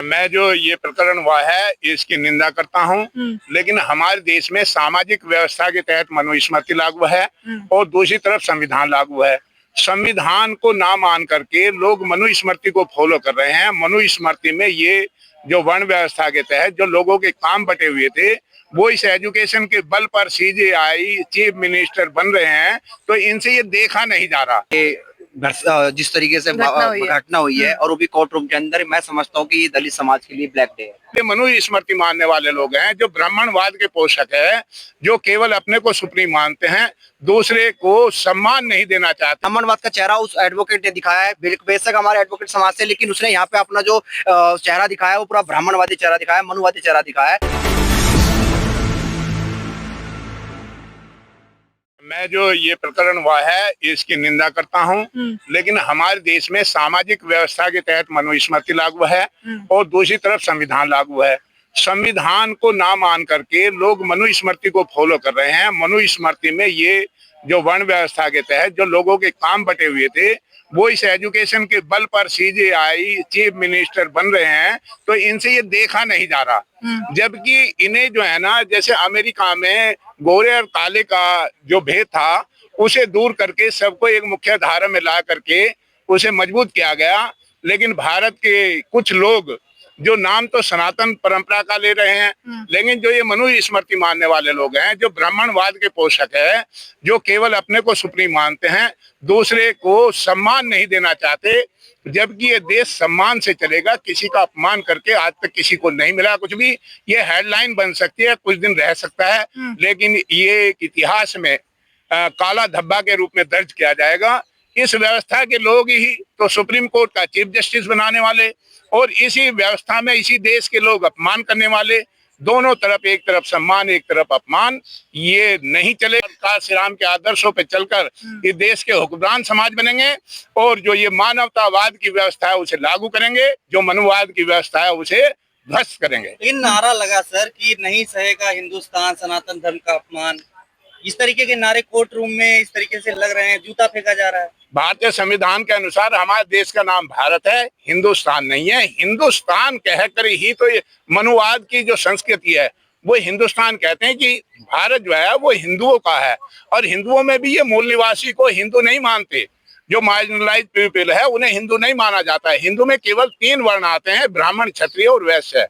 मैं जो ये प्रकरण हुआ है इसकी निंदा करता हूँ। लेकिन हमारे देश में सामाजिक व्यवस्था के तहत मनुस्मृति लागू है और दूसरी तरफ संविधान लागू है। संविधान को ना मान करके लोग मनुस्मृति को फॉलो कर रहे हैं। मनुस्मृति में ये जो वर्ण व्यवस्था के तहत जो लोगों के काम बटे हुए थे वो इस एजुकेशन के बल पर सीजेआई चीफ मिनिस्टर बन रहे हैं, तो इनसे ये देखा नहीं जा रहा। जिस तरीके से घटना हुई है और वो भी कोर्ट रूम के अंदर, मैं समझता हूँ कि ये दलित समाज के लिए ब्लैक डे है। ये मनुस्मृति मानने वाले लोग हैं जो ब्राह्मणवाद के पोषक है, जो केवल अपने को सुप्रीम मानते हैं, दूसरे को सम्मान नहीं देना चाहते। ब्राह्मणवाद का चेहरा उस एडवोकेट ने दिखाया है, बेशक हमारे एडवोकेट समाज से, लेकिन उसने यहाँ पे अपना जो चेहरा दिखाया है वो पूरा ब्राह्मणवादी चेहरा दिखाया है, मनुवादी चेहरा दिखाया है। मैं जो ये प्रकरण हुआ है इसकी निंदा करता हूँ। लेकिन हमारे देश में सामाजिक व्यवस्था के तहत मनुस्मृति लागू है और दूसरी तरफ संविधान लागू है। संविधान को ना मान करके लोग मनुस्मृति को फॉलो कर रहे हैं। मनुस्मृति में ये जो वर्ण व्यवस्था के तहत जो लोगों के काम बटे हुए थे वो इस एजुकेशन के बल पर सीजेआई चीफ मिनिस्टर बन रहे हैं, तो इनसे ये देखा नहीं जा रहा। जबकि इन्हें जो है ना, जैसे अमेरिका में गोरे और काले का जो भेद था उसे दूर करके सबको एक मुख्य धारा में ला करके उसे मजबूत किया गया। लेकिन भारत के कुछ लोग जो नाम तो सनातन परंपरा का ले रहे हैं, लेकिन जो ये मनुस्मृति मानने वाले लोग हैं जो ब्राह्मणवाद के पोषक है, जो केवल अपने को सुप्रीम मानते हैं, दूसरे को सम्मान नहीं देना चाहते। जबकि ये देश सम्मान से चलेगा, किसी का अपमान करके आज तक किसी को नहीं मिला कुछ भी। ये हेडलाइन बन सकती है, कुछ दिन रह सकता है, लेकिन ये इतिहास में काला धब्बा के रूप में दर्ज किया जाएगा। इस व्यवस्था के लोग ही तो सुप्रीम कोर्ट का चीफ जस्टिस बनाने वाले और इसी व्यवस्था में इसी देश के लोग अपमान करने वाले। दोनों तरफ, एक तरफ सम्मान एक तरफ अपमान, ये नहीं चलेगा। श्री राम के आदर्शों पे चलकर ये देश के हुक्मरान समाज बनेंगे और जो ये मानवतावाद की व्यवस्था है उसे लागू करेंगे, जो मनुवाद की व्यवस्था है उसे ध्वस्त करेंगे। इन नारा लगा सर कि नहीं सहेगा हिंदुस्तान सनातन धर्म का अपमान, इस तरीके के नारे कोर्ट रूम में इस तरीके से लग रहे हैं, जूता फेंका जा रहा है। भारतीय संविधान के अनुसार हमारे देश का नाम भारत है, हिंदुस्तान नहीं है। हिंदुस्तान कहकर ही तो ये मनुवाद की जो संस्कृति है वो हिंदुस्तान कहते हैं कि भारत जो है वो हिंदुओं का है। और हिंदुओं में भी ये मूल निवासी को हिंदू नहीं मानते। जो मार्जिनलाइज पीपल है उन्हें हिंदू नहीं माना जाता है। हिंदू में केवल 3 वर्ण आते हैं, ब्राह्मण, क्षत्रिय और वैश्य,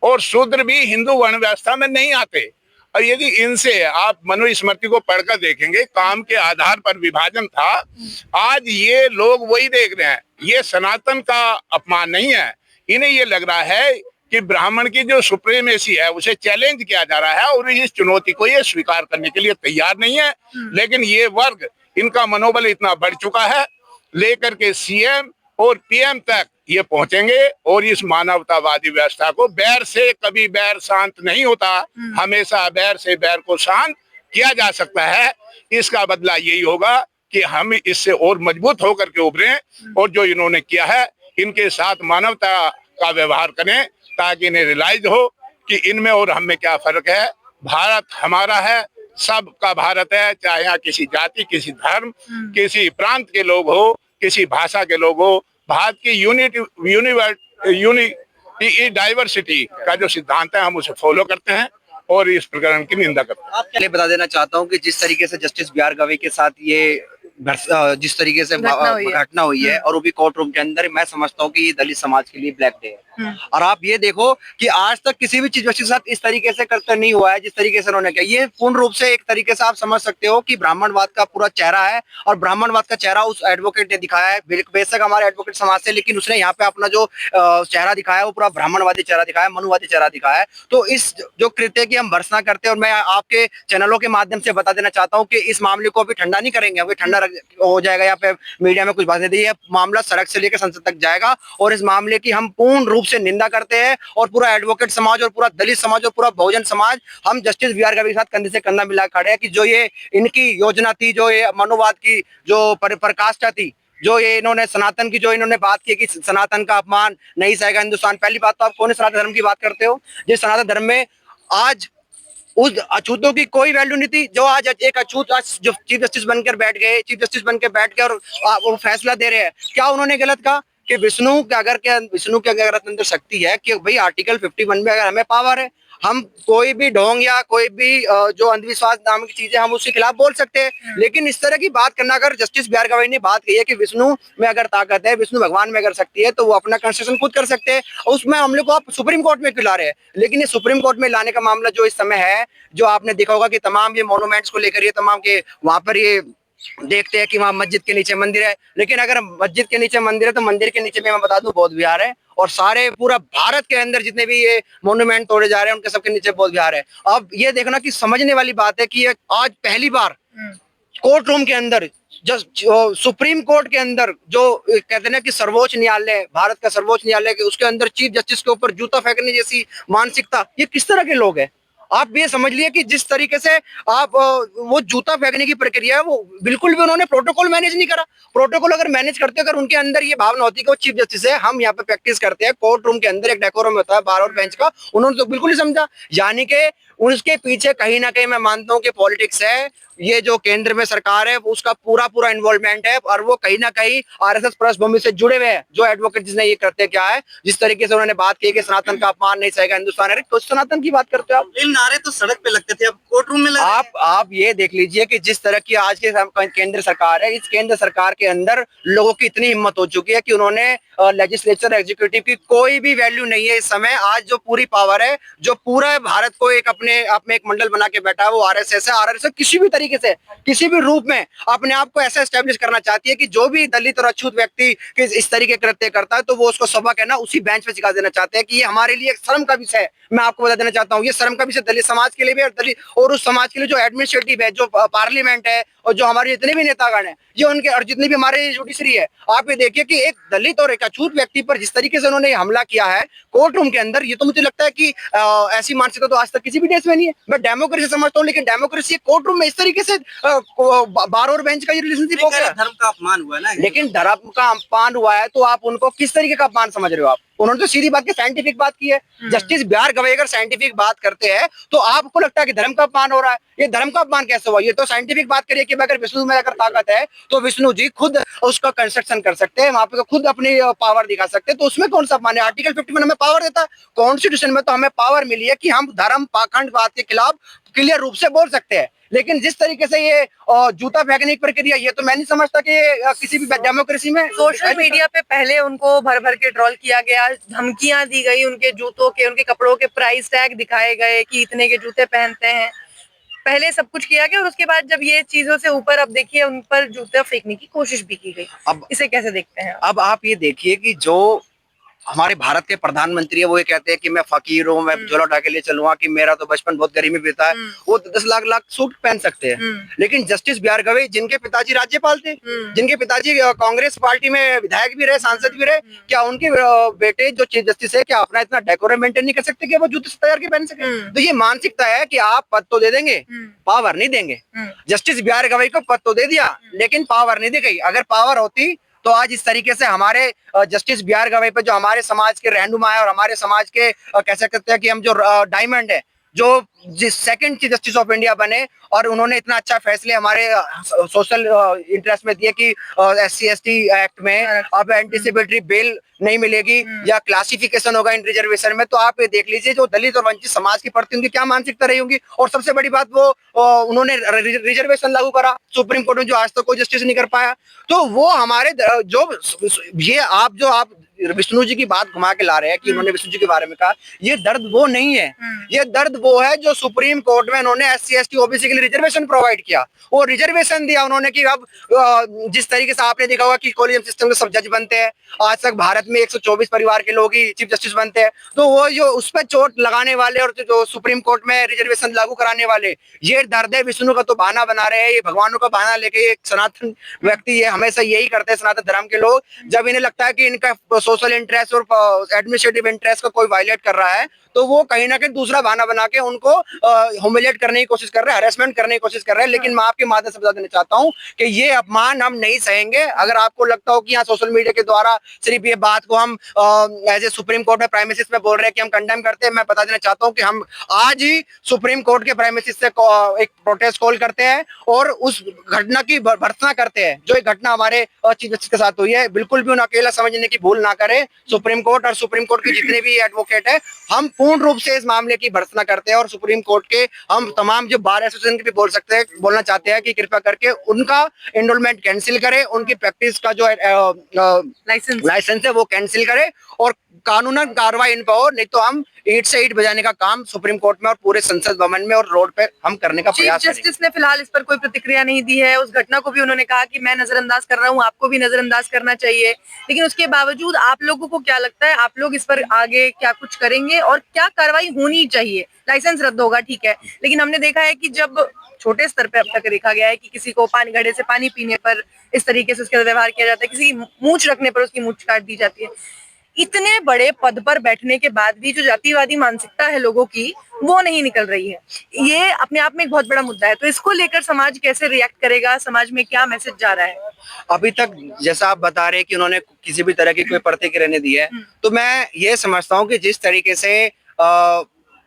और शूद्र भी हिंदू वर्ण व्यवस्था में नहीं आते। और यदि इनसे आप मनुस्मृति को पढ़कर देखेंगे, काम के आधार पर विभाजन था, आज ये लोग वही देख रहे हैं। ये सनातन का अपमान नहीं है, इन्हें ये लग रहा है कि ब्राह्मण की जो सुप्रीमेसी है उसे चैलेंज किया जा रहा है और इस चुनौती को ये स्वीकार करने के लिए तैयार नहीं है। लेकिन ये वर्ग, इनका मनोबल इतना बढ़ चुका है, लेकर के सीएम और पीएम तक ये पहुंचेंगे और इस मानवतावादी व्यवस्था को, बैर से कभी बैर शांत नहीं होता, हमेशा बैर से बैर को शांत किया जा सकता है। इसका बदला यही होगा कि हम इससे और मजबूत होकर के उभरें और जो इन्होंने किया है इनके साथ मानवता का व्यवहार करें, ताकि इन्हें रियलाइज हो कि इनमें और हम में क्या फर्क है। भारत हमारा है, सबका भारत है, चाहे यहाँ किसी जाति, किसी धर्म, किसी प्रांत के लोग हो, किसी भाषा के लोग हो। भारत की यूनिटी डाइवर्सिटी का जो सिद्धांत है हम उसे फॉलो करते हैं और इस प्रकरण की निंदा करते हैं। आप क्या बता देना चाहता हूँ कि जिस तरीके से जस्टिस बी आर गवई के साथ ये जिस तरीके से घटना हुई है और वो भी कोर्ट रूम के अंदर, मैं समझता हूँ कि ये दलित समाज के लिए ब्लैक डे है। और आप ये देखो कि आज तक किसी भी चीज के साथ इस तरीके से करकर नहीं हुआ है जिस तरीके से उन्होंने किया। ये पूर्ण रूप से एक तरीके से आप समझ सकते हो कि ब्राह्मणवाद का पूरा चेहरा है और ब्राह्मणवाद का चेहरा उस एडवोकेट ने दिखाया है, बेशक हमारे एडवोकेट समाज से, लेकिन उसने यहाँ पे अपना जो चेहरा दिखाया है वो पूरा ब्राह्मणवादी चेहरा दिखाया है, मनुवादी चेहरा दिखाया है। तो इस जो कृत्य की हम भर्त्सना करते हैं, और मैं आपके चैनलों के माध्यम से बता देना चाहता हूँ कि इस मामले को अभी ठंडा नहीं करेंगे, अभी ठंडा हो जाएगा या फिर मीडिया में कुछ बात नहीं दी, यह मामला सड़क से लेकर संसद तक जाएगा और इस मामले की हम पूर्ण रूप से निंदा करते हैं। और पूरा एडवोकेट समाज और पूरा दलित समाज और पूरा बहुजन समाज हम जस्टिस बी आर गवई के साथ कंधे से कंधा मिला खड़े हैं कि जो ये इनकी योजना थी, जो ये मनुवाद की जो पराकाष्ठा थी, जो ये इन्होंने सनातन की जो इन्होंने बात की कि सनातन का अपमान नहीं सहेगा हिंदुस्तान। पहली बात तो आप कौन सनातन धर्म की बात करते हो? जिस सनातन धर्म में आज उस अछूतों की कोई वैल्यू नहीं थी, जो आज एक अछूत आज जो चीफ जस्टिस बनकर बैठ गए, चीफ जस्टिस बनकर बैठ गए और वो फैसला दे रहे हैं, क्या उन्होंने गलत कहा? कि विष्णु के अगर अंदर शक्ति है कि भाई आर्टिकल 51 में अगर हमें पावर है, हम कोई भी ढोंग या कोई भी जो अंधविश्वास नाम की चीजें हम उसके खिलाफ बोल सकते हैं। लेकिन इस तरह की बात करना, अगर जस्टिस बी आर गवई ने बात कही है कि विष्णु में अगर ताकत है, विष्णु भगवान में अगर शक्ति है, तो वो अपना कंस्ट्रक्शन खुद कर सकते हैं, उसमें हम लोग को आप सुप्रीम कोर्ट में क्यों ला रहे हैं। लेकिन ये सुप्रीम कोर्ट में लाने का मामला जो इस समय है, जो आपने देखा होगा कि तमाम ये मॉन्यूमेंट्स को लेकर ये तमाम के वहां पर ये देखते हैं कि वहां मस्जिद के नीचे मंदिर है, लेकिन अगर मस्जिद के नीचे मंदिर है तो मंदिर के नीचे भी मैं बता दूं बौद्ध विहार है, और सारे पूरा भारत के अंदर जितने भी ये मोन्यूमेंट तोड़े जा रहे हैं उनके सबके नीचे बौद्ध विहार है। अब ये देखना कि समझने वाली बात है कि ये आज पहली बार कोर्ट रूम के अंदर, जो सुप्रीम कोर्ट के अंदर, जो कहते हैं ना कि सर्वोच्च न्यायालय, भारत का सर्वोच्च न्यायालय के उसके अंदर चीफ जस्टिस के ऊपर जूता फेंकने जैसी मानसिकता, ये किस तरह के लोग हैं। आप ये समझ लिए कि जिस तरीके से आप वो जूता फेंकने की प्रक्रिया है, वो बिल्कुल भी उन्होंने प्रोटोकॉल मैनेज नहीं करा। प्रोटोकॉल अगर मैनेज करते, अगर उनके अंदर ये भावना होती कि वो चीफ जस्टिस है, हम यहाँ पे प्रैक्टिस करते हैं, कोर्ट रूम के अंदर एक डेकोरम होता है बार और बेंच का, उन्होंने तो बिल्कुल नहीं समझा। यानी कि उसके पीछे कहीं ना कहीं मैं मानता हूँ कि पॉलिटिक्स है, ये जो केंद्र में सरकार है उसका पूरा इन्वॉल्वमेंट है, और वो कहीं ना कहीं आरएसएस पृष्ठभूमि से जुड़े हुए हैं। जो एडवोकेट जिसने ये करते क्या है, जिस तरीके से उन्होंने बात की कि सनातन का अपमान नहीं सहेगा हिंदुस्तान, अरे तो सनातन की बात करते हो आप। नारे तो सड़क पे लगते थे, अब कोर्ट रूम में आप ये देख लीजिए कि जिस तरह की आज के केंद्र सरकार है, इस केंद्र सरकार के अंदर लोगों की इतनी हिम्मत हो चुकी है कि उन्होंने लेजिस्लेचर एग्जीक्यूटिव की कोई भी वैल्यू नहीं है इस समय। आज जो पूरी पावर है, जो पूरा भारत को एक अपने आप में एक मंडल बना के बैठा है, वो आरएसएस है। आरएसएस किसी भी तरीके से, किसी भी रूप में अपने आप को ऐसा एस्टेब्लिश करना चाहती है कि जो भी दलित और अछूत व्यक्ति इस तरीके कृत्य करता है, तो वो उसको सबक है ना उसी बेंच पे सिखा देना चाहते हैं कि ये हमारे लिए एक शर्म का विषय है। मैं आपको बता देना चाहता हूँ, ये शर्म का विषय दलित समाज के लिए भी, और दलित और उस समाज के लिए जो एडमिनिस्ट्रेटिव है, जो पार्लियामेंट है, और जो हमारे जितने भी नेतागण हैं, ये उनके, और जितनी भी हमारे जुडिशरी है, आप ये देखिए कि एक दलित और एक अछूत व्यक्ति पर जिस तरीके से उन्होंने हमला किया है कोर्ट रूम के अंदर, ये तो मुझे लगता है कि ऐसी मानसिकता तो आज तक किसी भी देश में नहीं है। मैं डेमोक्रेसी समझता हूँ, लेकिन डेमोक्रेसी कोर्ट रूम में इस तरीके से बार और बेंच का ये रिलेशनशिप हो गया। धर्म का अपमान हुआ ना, लेकिन धर्म का अपमान हुआ है तो आप उनको किस तरीके का अपमान समझ रहे हो आप। उन्होंने तो सीधी बात की साइंटिफिक बात की है। जस्टिस बी आर गवई अगर साइंटिफिक बात करते हैं तो आपको लगता है कि धर्म का अपमान हो रहा है। ये धर्म का अपमान कैसे हुआ? ये तो साइंटिफिक बात करिए कि अगर विष्णु में अगर ताकत है तो विष्णु जी खुद उसका कंस्ट्रक्शन कर सकते हैं, वहां पे खुद अपनी पावर दिखा सकते हैं, तो उसमें कौन सा अपमान है? आर्टिकल 51 हमें पावर देता है, कॉन्स्टिट्यूशन में तो हमें पावर मिली है कि हम धर्म पाखंडवाद के खिलाफ क्लियर रूप से बोल सकते हैं। लेकिन जिस तरीके से ये जूता फेंकने की प्रक्रिया, ये तो मैं नहीं समझता कि किसी भी डेमोक्रेसी में। सोशल मीडिया पे पहले उनको भर भर के ट्रोल किया गया, धमकियां दी गई, उनके जूतों के, उनके कपड़ों के प्राइस टैग दिखाए गए कि इतने के जूते पहनते हैं, पहले सब कुछ किया गया, और उसके बाद जब ये चीजों से ऊपर, अब देखिए उन पर जूते फेंकने की कोशिश भी की गई। अब इसे कैसे देखते हैं? अब आप ये देखिए कि जो हमारे भारत के प्रधानमंत्री है वो ये कहते हैं कि मैं फकीर हूँ, मैं झोला उठा के ले चलूंगा, कि मेरा तो बचपन बहुत गरीबी में बीता है, वो 10 लाख सूट पहन सकते हैं। लेकिन जस्टिस बी आर गवई, जिनके पिताजी राज्यपाल थे, जिनके पिताजी कांग्रेस पार्टी में विधायक भी रहे, सांसद भी रहे, क्या उनके बेटे जो चीफ जस्टिस है क्या अपना इतना डेकोरम मेंटेन नहीं कर सकते कि वो जूते तैयार के पहन सके? तो ये मानसिकता है कि आप पद तो दे देंगे, पावर नहीं देंगे। जस्टिस बी आर गवई को पद तो दे दिया लेकिन पावर नहीं दी गई। अगर पावर होती तो आज इस तरीके से हमारे जस्टिस बी आर गवई पे, जो हमारे समाज के रहनुमा है और हमारे समाज के कह सकते हैं कि हम जो डायमंड है, जो जिस second chief justice of India बने, और उन्होंने इतना अच्छा फैसले हमारे सोशल इंटरेस्ट में दिए कि SC/ST एक्ट में अब एंटीसिपेटरी बेल नहीं मिलेगी या क्लासिफिकेशन होगा इन रिजर्वेशन में। तो आप ये देख लीजिए जो दलित और वंचित समाज की प्रति उनकी क्या मानसिकता रही होंगी। और सबसे बड़ी बात, वो उन्होंने रिजर्वेशन लागू करा सुप्रीम कोर्ट में, जो आज तक कोई जस्टिस नहीं कर पाया। तो वो हमारे जो ये आप विष्णु जी की बात घुमा के ला रहे हैं कि उन्होंने विष्णु जी के बारे में कहा, ये दर्द वो नहीं है, ये दर्द वो है जो सुप्रीम कोर्ट में उन्होंने SC/ST OBC के लिए रिजर्वेशन प्रोवाइड किया, वो रिजर्वेशन दिया उन्होंने कि अब जिस तरीके से आपने देखा होगा कि कोलिजियम सिस्टम में सब जज बनते हैं, आज तक भारत में 124 परिवार के लोग ही चीफ जस्टिस बनते हैं। तो वो जो उस पर चोट लगाने वाले और जो सुप्रीम कोर्ट में रिजर्वेशन लागू कराने वाले, ये दर्द है। विष्णु का तो बहाना बना रहे हैं, ये भगवानों का बहाना लेके एक सनातन व्यक्ति, ये हमेशा यही करते हैं सनातन धर्म के लोग, जब इन्हें लगता है कि इनका सोशल इंटरेस्ट और एडमिनिस्ट्रेटिव इंटरेस्ट का कोई वायलेट कर रहा है तो वो कहीं ना कहीं दूसरा बहाना बना के उनको ह्यूमिलेट करने की कोशिश कर रहे हैं, हरेसमेंट करने की कोशिश कर रहे हैं। लेकिन मैं आपके माध्यम से बता देना चाहता हूं कि ये अपमान हम नहीं सहेंगे। अगर आपको लगता हो कि यहाँ सोशल मीडिया के द्वारा सिर्फ ये बात को हम एज ए सुप्रीम कोर्ट में प्राइमेसिस में बोल रहे हैं कि हम कंडेम करते हैं, मैं बता देना चाहता हूँ कि हम आज ही सुप्रीम कोर्ट के प्राइमेसिस से एक प्रोटेस्ट कॉल करते हैं और उस घटना की भर्त्सना करते हैं जो एक घटना हमारे चीफ जस्टिस के साथ हुई है। बिल्कुल भी उन्हें अकेला समझने की भूल ना करें सुप्रीम कोर्ट, और सुप्रीम कोर्ट के जितने भी एडवोकेट है हम पूर्ण रूप से इस मामले की भर्त्सना करते हैं। और सुप्रीम कोर्ट के हम तमाम जो बार एसोसिएशन के भी बोलना चाहते हैं कि कृपया करके उनका एनरोलमेंट कैंसिल करें, उनकी प्रैक्टिस का जो लाइसेंस है वो कैंसिल करें और कानूनन कार्रवाई इन पर हो, नहीं तो हम ईंट से ईंट बजाने का काम सुप्रीम कोर्ट में और पूरे संसद भवन में और रोड पे हम करने का प्रयास करेंगे। चीफ जस्टिस ने फिलहाल इस पर कोई प्रतिक्रिया नहीं दी है। उस घटना को भी उन्होंने कहा कि मैं नजरअंदाज कर रहा हूं, आपको भी नजरअंदाज करना चाहिए। लेकिन उसके बावजूद आप लोगों को क्या लगता है, आप लोग इस पर आगे क्या कुछ करेंगे और क्या कार्रवाई होनी चाहिए? लाइसेंस रद्द होगा ठीक है, लेकिन हमने देखा है कि जब छोटे स्तर पे अब तक देखा गया है कि किसी को पानी घड़े से पानी पीने पर इस तरीके से उसके साथ व्यवहार किया जाता है, किसी की मूंछ रखने पर उसकी मूंछ काट दी जाती है। इतने बड़े पद पर बैठने के बाद भी जो जातिवादी मानसिकता है लोगों की वो नहीं निकल रही है। ये अपने आप में एक बहुत बड़ा मुद्दा है। तो इसको लेकर समाज कैसे रिएक्ट करेगा, समाज में क्या मैसेज जा रहा है? अभी तक जैसा आप बता रहे हैं कि उन्होंने किसी भी तरह की कोई प्रतिक्रिया नहीं दी है, तो मैं ये समझता हूँ कि जिस तरीके से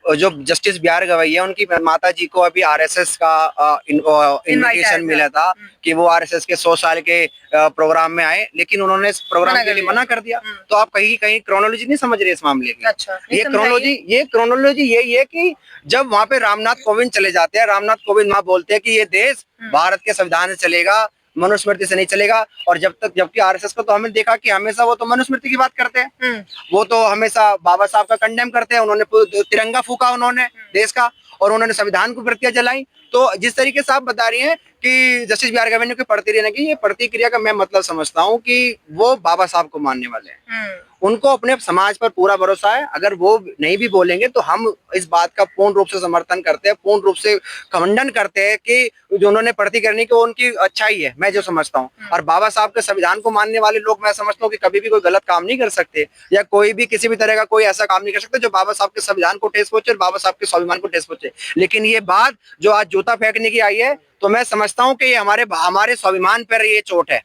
जो जस्टिस बीआर गवई है उनकी माता जी को अभी आरएसएस का इनविटेशन मिला था कि वो आरएसएस के 100 साल के प्रोग्राम में आए, लेकिन उन्होंने इस प्रोग्राम के लिए मना कर दिया। तो आप कहीं क्रोनोलॉजी नहीं समझ रहे इस मामले की। अच्छा, ये क्रोनोलॉजी यही है कि जब वहां पे रामनाथ कोविंद चले जाते हैं, रामनाथ कोविंद वहां बोलते हैं कि ये देश भारत के संविधान से चलेगा, मनुस्मृति से नहीं चलेगा। और जबकि आरएसएस को तो हमने देखा कि हमेशा वो तो मनुस्मृति की बात करते हैं, वो तो हमेशा बाबा साहब का कंडेम करते हैं। उन्होंने तिरंगा फूका उन्होंने देश का, और उन्होंने संविधान को प्रतिक्रिया जलाई। तो जिस तरीके से आप बता रही हैं कि जस्टिस बीआर गवई ने कोई प्रतिक्रिया नहीं की, ये प्रतिक्रिया का मैं मतलब समझता हूँ कि वो बाबा साहब को मानने वाले हैं, उनको अपने समाज पर पूरा भरोसा है। अगर वो नहीं भी बोलेंगे तो हम इस बात का पूर्ण रूप से समर्थन करते हैं, पूर्ण रूप से खंडन करते हैं कि जो उन्होंने प्रतिक्रिया करने की वो उनकी अच्छाई है, मैं जो समझता हूँ। और बाबा साहब के संविधान को मानने वाले लोग मैं समझता हूँ कि कभी भी कोई गलत काम नहीं कर सकते, या कोई भी किसी भी तरह का कोई ऐसा काम नहीं कर सकते जो बाबा साहब के संविधान को ठेस पहुंचे और बाबा साहब के स्वाभिमान को ठेस पहुंचे। लेकिन ये बात जो आज जूता फेंकने की आई है, तो मैं समझता हूँ कि ये हमारे स्वाभिमान पर ये चोट है।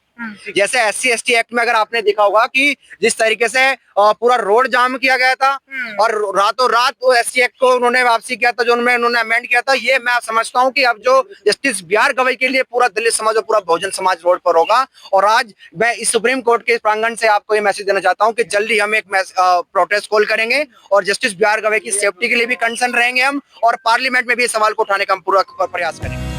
जैसे SC/ST एक्ट में अगर आपने देखा होगा कि जिस तरीके से पूरा रोड जाम किया गया था और रातों रात वो SC एक्ट को उन्होंने वापसी किया था, जो उन्होंने अमेंड किया था, ये मैं समझता हूँ कि अब जो जस्टिस बीआर गवई के लिए पूरा दलित समाज और पूरा बहुजन समाज रोड पर होगा। और आज मैं इस सुप्रीम कोर्ट के प्रांगण से आपको ये मैसेज देना चाहता हूँ कि जल्दी हम एक प्रोटेस्ट कॉल करेंगे और जस्टिस बीआर गवई की सेफ्टी के लिए भी कंसर्न रहेंगे हम, और पार्लियामेंट में भी इस सवाल को उठाने का हम पूरा प्रयास करेंगे।